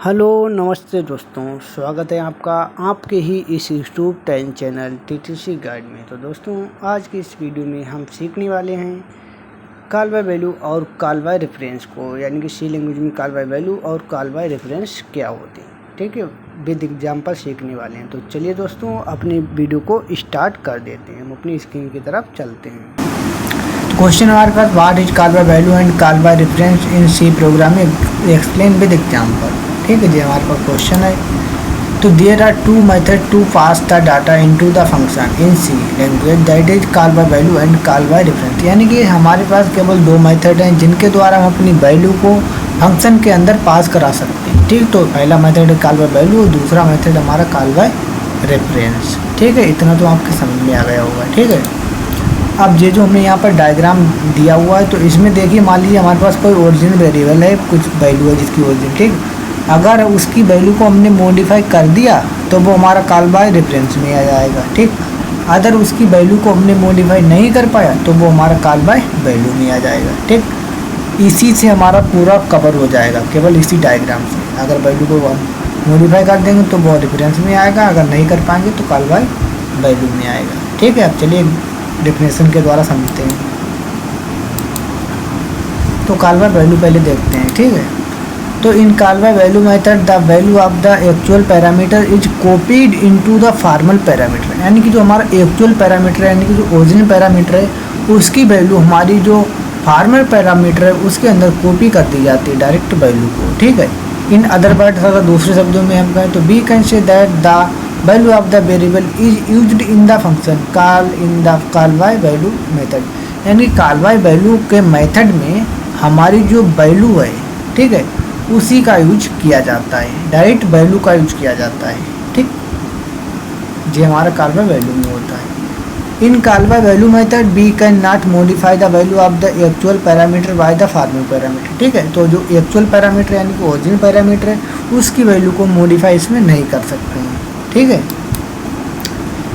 Hello नमस्ते दोस्तों, स्वागत है आपका आपके ही इस यूट्यूब 10 चैनल टीटीसी गाइड में। तो दोस्तों, आज की इस वीडियो में हम सीखने वाले हैं कॉल बाय वैल्यू और कॉल बाय रेफरेंस को, यानी कि सी लैंग्वेज में कॉल बाय वैल्यू और कॉल बाय रेफरेंस क्या होते हैं। ठीक है, विद एग्जाम्पल सीखने वाले हैं। तो चलिए दोस्तों, अपनी वीडियो को स्टार्ट कर देते हैं। हम अपनी स्क्रीन की तरफ चलते हैं। क्वेश्चन हमारे पास, what is call by value and call by reference in C programming, explain with example. ठीक है जी, हमारे पास क्वेश्चन है। तो there are two method to pass the data into the function in C language, that is call by value and call by reference. यानी कि हमारे पास केवल दो मेथड हैं जिनके द्वारा हम अपनी वैल्यू को फंक्शन के अंदर पास करा सकते हैं। ठीक, तो पहला मेथड है कॉल बाय वैल्यू और दूसरा मेथड हमारा कॉल बाय रेफरेंस। ठीक है, इतना तो आपके समझ में आ गया होगा। ठीक है, अब ये जो हमने यहाँ पर डायग्राम दिया हुआ है, तो इसमें देखिए, मान लीजिए हमारे पास कोई ओरिजिनल वेरिएबल है, कुछ वैल्यू है जिसकी ओरिजिन। ठीक, अगर उसकी वैल्यू को हमने मॉडिफाई कर दिया तो वो हमारा कॉल बाय रेफरेंस में आ जाएगा। ठीक, अगर उसकी वैल्यू को हमने मॉडिफाई नहीं कर पाया तो वो हमारा कॉल बाय वैल्यू में आ जाएगा। ठीक, इसी से हमारा पूरा कवर हो जाएगा, केवल इसी डायग्राम से। अगर वैल्यू को हम मॉडिफाई कर देंगे तो वो रेफरेंस में आएगा, अगर नहीं कर पाएंगे तो कॉल बाय वैल्यू में आएगा। ठीक है, अब चलिए डेफिनेशन के द्वारा समझते हैं। तो कॉल बाय वैल्यू पहले देखते हैं। ठीक है, तो in call by value method the value of the actual parameter is copied into the formal parameter. यानी कि जो हमारा एक्चुअल पैरामीटर है, यानी कि जो ओरिजिनल पैरामीटर है, उसकी वैल्यू हमारी जो फॉर्मल पैरामीटर है उसके अंदर कॉपी कर दी जाती है डायरेक्ट वैल्यू को। ठीक है, इन अदर वर्ड्स, अगर दूसरे शब्दों में हम कहें तो we can say that the value of the variable is used in the function call in the call by value method. यानी कॉल बाय वैल्यू के मेथड में हमारी जो वैल्यू है, ठीक है, उसी का यूज किया जाता है, डायरेक्ट वैल्यू का यूज किया जाता है। ठीक, ये हमारा कॉल बाय वैल्यू में होता है। In call by value method we can not modify the value of the actual parameter by the formal parameter. ठीक है, तो जो एक्चुअल पैरामीटर यानी कि ओरिजिनल पैरामीटर है, उसकी वैल्यू को मॉडिफाई इसमें नहीं कर सकते हैं। ठीक है,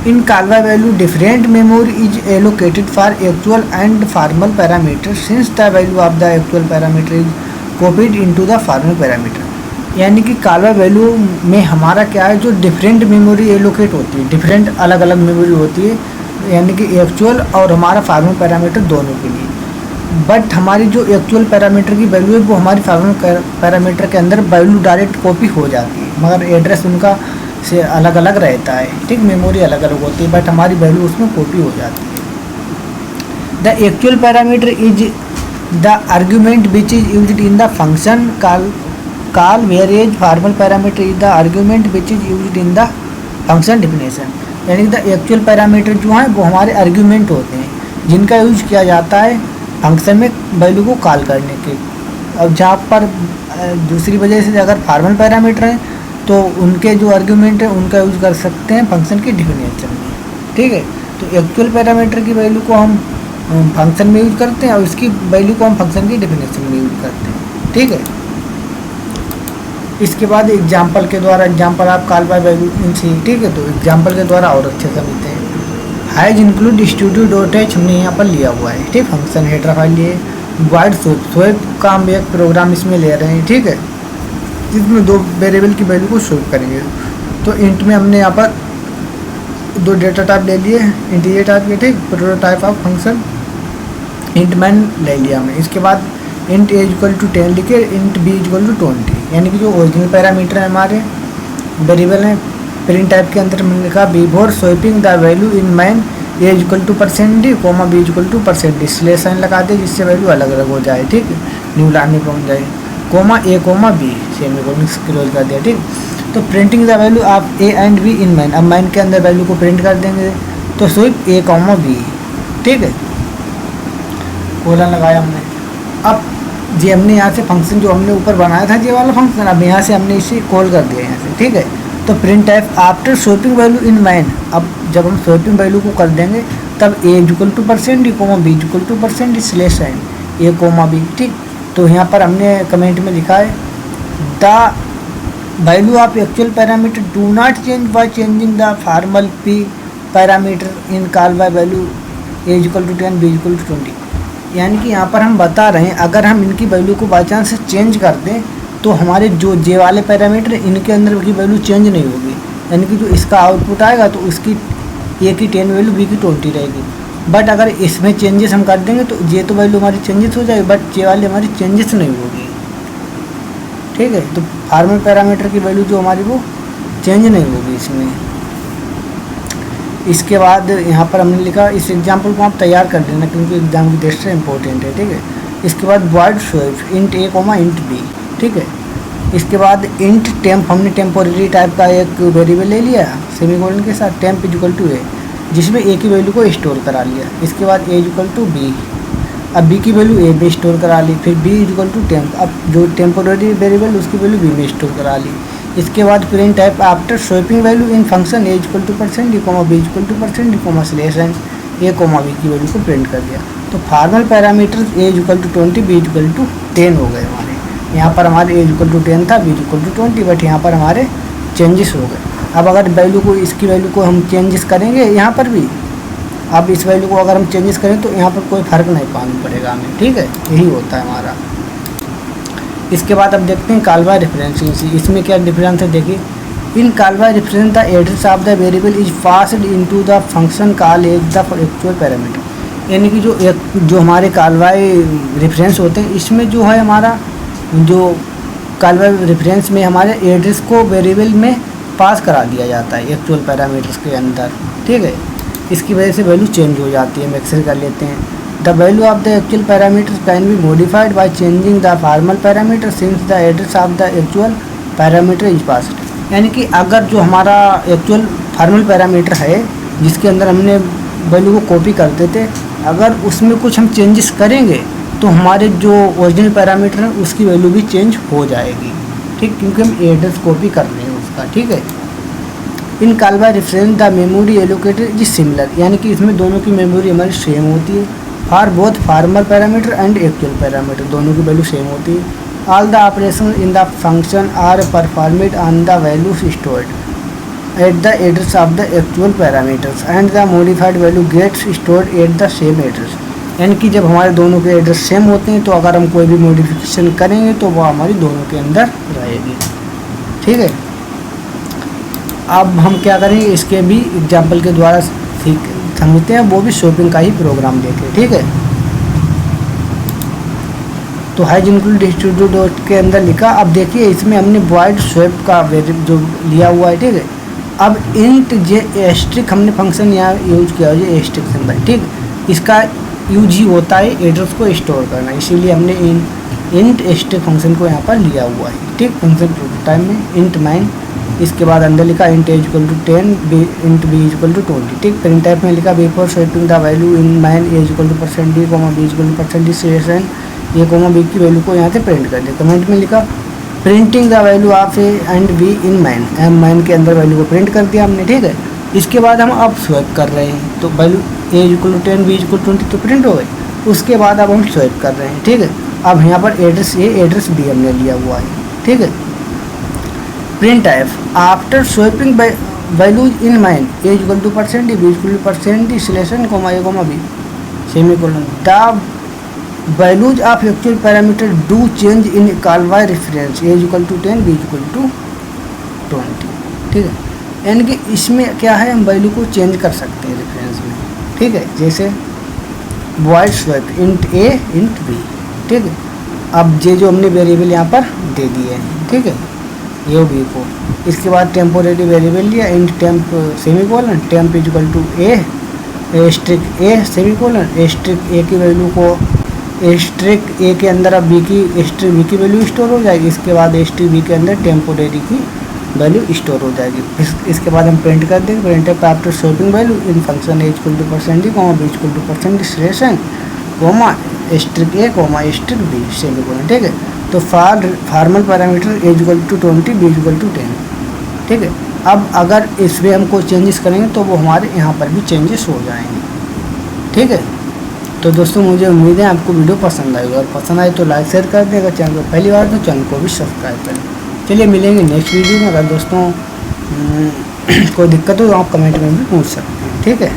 in call by value different memory is allocated for actual and formal parameter since the value of the actual parameter is copied into the formal parameter. यानी कि कॉल बाय वैल्यू में हमारा क्या है, जो डिफरेंट मेमोरी एलोकेट होती है, different अलग अलग मेमोरी होती है, यानी कि एक्चुअल और हमारा फॉर्मल पैरामीटर दोनों के लिए। बट हमारी जो एक्चुअल पैरामीटर की वैल्यू है वो हमारी फॉर्मल पैरामीटर के अंदर वैल्यू डायरेक्ट कॉपी हो जाती है, मगर एड्रेस उनका से अलग अलग रहता है। ठीक, मेमोरी अलग अलग होती है, बट हमारी वैल्यू उसमें कॉपी हो जाती है। The actual parameter is the argument which is used in the function call whereas formal parameter is the argument which is used in the function definition. यानी द एक्चुअल पैरामीटर जो है वो हमारे argument होते हैं जिनका यूज किया जाता है फंक्शन में वैल्यू को कॉल करने के। अब जहाँ पर दूसरी वजह से अगर फॉर्मल पैरामीटर है तो उनके जो आर्ग्यूमेंट है उनका यूज कर सकते हैं फंक्शन की डिफिनेशन में। ठीक है, तो एक्चुअल पैरामीटर की वैल्यू को हम फंक्शन में यूज करते हैं और इसकी वैल्यू को हम फंक्शन की डिफिनेशन में यूज करते हैं। ठीक है, इसके बाद एग्जाम्पल के द्वारा, एग्जाम्पल आप कॉल बाय वैल्यू इन सी। ठीक है, तो एग्जाम्पल के द्वारा और अच्छे समझते हैं। Has include studio dot H हमने यहाँ पर लिया हुआ है। ठीक, फंक्शन हेडर फाइल लिए। वाइड स्वेप का हम एक प्रोग्राम इसमें ले रहे हैं। ठीक है, जिसमें दो वेरिएबल की वैल्यू को स्वेप करेंगे। तो इंट में हमने यहाँ पर दो डेटा टाइप ले लिए, इंटीजर टाइप के। ठीक, prototype of function int man ले लिया हमने। इसके बाद इंट ए इक्वल टू 10 लिखे, इंट बी इक्वल टू 20, यानी कि जो ओरिजिनल पैरामीटर है हमारे वेरिएबल हैं। प्रिंट टाइप के अंदर हमने लिखा before swapping the value in main A equal to %d comma B equal to %d, slash sign लगा दे जिससे वैल्यू अलग अलग हो जाए। ठीक, न्यू लाइन में पहुँच जाए, coma a comma b semicolon close कर दिया। ठीक, तो printing the value of A and B in main, अब मैन के अंदर वैल्यू को प्रिंट कर देंगे तो स्वेप ए कोमा बी। ठीक है, कोलन लगाया हमने। अब जी हमने यहाँ से फंक्शन जो हमने ऊपर बनाया था ये वाला फंक्शन, अब यहाँ से हमने इसे कॉल कर दिया यहाँ से। ठीक है, तो print type after swapping value in main, अब जब हम स्वेपिंग वैल्यू को कर देंगे तब A equal to %d comma B equal to %d slash sign A comma B. ठीक, तो यहाँ पर हमने कमेंट में लिखा है the value of actual parameter do not change by changing the formal P parameter in call by value A equal to 10 B equal to 20। यानी कि यहाँ पर हम बता रहे हैं अगर हम इनकी वैल्यू को बाई चांस चेंज कर दें तो हमारे जो जे वाले पैरामीटर इनके अंदर की वैल्यू चेंज नहीं होगी, यानी कि जो इसका आउटपुट आएगा तो उसकी ए की 10 वैल्यू बी की 20 रहेगी। बट अगर इसमें चेंजेस हम कर देंगे तो जे तो वैल्यू हमारी चेंजेस हो जाएगी, बट जे वाली हमारी चेंजेस नहीं होगी। ठीक है, तो फार्मल पैरामीटर की वैल्यू जो हमारी वो चेंज नहीं होगी इसमें। इसके बाद यहाँ पर हमने लिखा, इस एग्जाम्पल को आप तैयार कर लेना क्योंकि एग्जाम की दृष्टि से इम्पोर्टेंट है। ठीक है, इसके बाद वॉइड स्वेप इंट ए कोमा इंट बी। ठीक है, इसके बाद इंट टेम्प, हमने टेम्पोरेरी टाइप का एक वेरिएबल ले लिया सेमीकोलन के साथ, टेम्प इज इक्वल टू ए, जिसमें ए की वैल्यू को स्टोर करा लिया। इसके बाद A is equal to B, अब बी की वैल्यू ए में स्टोर करा ली, फिर B is equal to temp, अब जो टेम्पोरेरी वेरिएबल उसकी वैल्यू बी में स्टोर करा ली। इसके बाद print type after swapping value in function A equal to percent D comma B equal to percent D comma slash n A comma B की value को प्रिंट कर दिया। तो formal parameter a equal to 20 B equal to 10 हो गए हमारे। यहाँ पर हमारे ए इक्वल टू 10 था, बी इक्वल टू 20, बट यहाँ पर हमारे चेंजेस हो गए। अब अगर वैल्यू को, इसकी वैल्यू को हम चेंजेस करेंगे यहाँ पर भी, अब इस वैल्यू को अगर हम चेंजेस करें तो यहाँ पर कोई फ़र्क नहीं पाना पड़ेगा हमें। ठीक है, यही होता है हमारा। इसके बाद अब देखते हैं कॉल बाय रेफरेंस। इसमें क्या डिफरेंस है देखिए, in call by reference the address of the variable is passed into the function call as the actual parameter. यानी कि जो हमारे कॉल बाय रेफरेंस होते हैं, इसमें जो है हमारा जो कॉल बाय रेफरेंस में हमारे एड्रेस को वेरिएबल में पास करा दिया जाता है एक्चुअल पैरामीटर्स के अंदर। ठीक है, इसकी वजह से वैल्यू चेंज हो जाती है। हम एक्सेस कर लेते हैं, the value of the actual parameters can be modified by changing the formal parameter since the address of the actual parameter is passed. यानी कि अगर जो हमारा एक्चुअल फॉर्मल पैरामीटर है जिसके अंदर हमने वैल्यू को कॉपी करते थे, अगर उसमें कुछ हम चेंजेस करेंगे तो हमारे जो ओरिजिनल पैरामीटर है उसकी वैल्यू भी चेंज हो जाएगी। ठीक, क्योंकि हम एड्रेस कॉपी कर रहे हैं उसका। ठीक है, in call by reference the memory allocated is similar, यानी कि इसमें दोनों की मेमोरी हमारी सेम होती है। For both formal parameter and actual parameter, दोनों की वैल्यू सेम होती है। All the operation in the function are performed on the value stored at the address of the actual parameters and the modified value gets stored at the same address. यानी कि जब हमारे दोनों के address same होते हैं तो अगर हम कोई भी मॉडिफिकेशन करेंगे तो वो हमारी दोनों के अंदर रहेगी। ठीक है, अब हम क्या करेंगे, इसके भी एग्जाम्पल के द्वारा समझते हैं, वो भी शॉपिंग का ही प्रोग्राम देखें। ठीक है, तो हैज इंक्लूड डिस्ट्रीब्यूट के अंदर लिखा। अब देखिए इसमें हमने वॉइड स्वैप का जो लिया हुआ है। ठीक है, अब इंट जे एस्ट्रिक हमने फंक्शन यहाँ यूज किया है, एस्ट्रिक सिंबल। ठीक, इसका यूज ही होता है एड्रेस को स्टोर करना, इसीलिए हमने इंट एस्ट्रिक फंक्शन को यहाँ पर लिया हुआ है। ठीक, फंक्शन टाइम में इंट मैन, इसके बाद अंदर लिखा int A equal to 10 B int B equal to 20। ठीक, प्रिंट टाइप में लिखा before swapping the value in main A equal to percent D comma B equal to percent D slash n A comma B की value को यहाँ से print कर दिया। Comment में लिखा printing the value of A and B in man, M man के अंदर वैल्यू को प्रिंट कर दिया हमने। ठीक है, इसके बाद हम अब स्वैप कर रहे हैं, तो value A equal to 10 B equal to 20 तो प्रिंट हो गई। उसके बाद अब हम स्वैप कर रहे हैं। ठीक है, अब यहाँ पर एड्रेस ए एड्रेस बी हमने लिया हुआ है। ठीक है, print type after swapping value in main a equal to percent d b equal to percent D slash n comma a comma b semicolon the values of actual parameter do change in call by reference a equal to 10 B equal to 20। ठीक है, यानी कि इसमें क्या है, हम value को change कर सकते हैं रेफरेंस में। ठीक है, जैसे वॉइड स्वैप इंट ए इंट बी। ठीक है, अब ये जो हमने वेरिएबल यहाँ पर दे दिए हैं। ठीक है, ए बी को, इसके बाद टेम्पोरेरी वेरिएबल लिया int temp semicolon, temp is equal to A स्ट्रिक ए सेमीकोलन, स्ट्रिक ए की वैल्यू को स्ट्रिक ए के अंदर अब बी की स्ट्रिक बी की वैल्यू स्टोर हो जाएगी। इसके बाद स्ट्रिक बी के अंदर टेम्पोरेरी की वैल्यू स्टोर हो जाएगी। इसके बाद हम प्रिंट कर देंगे, print after swapping value in function A equal to percent D comma B equal to percent D slash n comma asterisk a comma asterisk b semicolon. ठीक है, तो formal parameter a equal to 20 B equal to 10। ठीक है, अब अगर इसमें हम कोई चेंजेस करेंगे तो वो हमारे यहाँ पर भी चेंजेस हो जाएंगे। ठीक है, तो दोस्तों मुझे उम्मीद है आपको वीडियो पसंद आएगी, और पसंद आए तो लाइक शेयर कर दें, अगर चैनल को पहली बार तो चैनल को भी सब्सक्राइब करें। चलिए मिलेंगे नेक्स्ट वीडियो में। अगर दोस्तों कोई दिक्कत हो तो आप कमेंट में भी पूछ सकते हैं। ठीक है।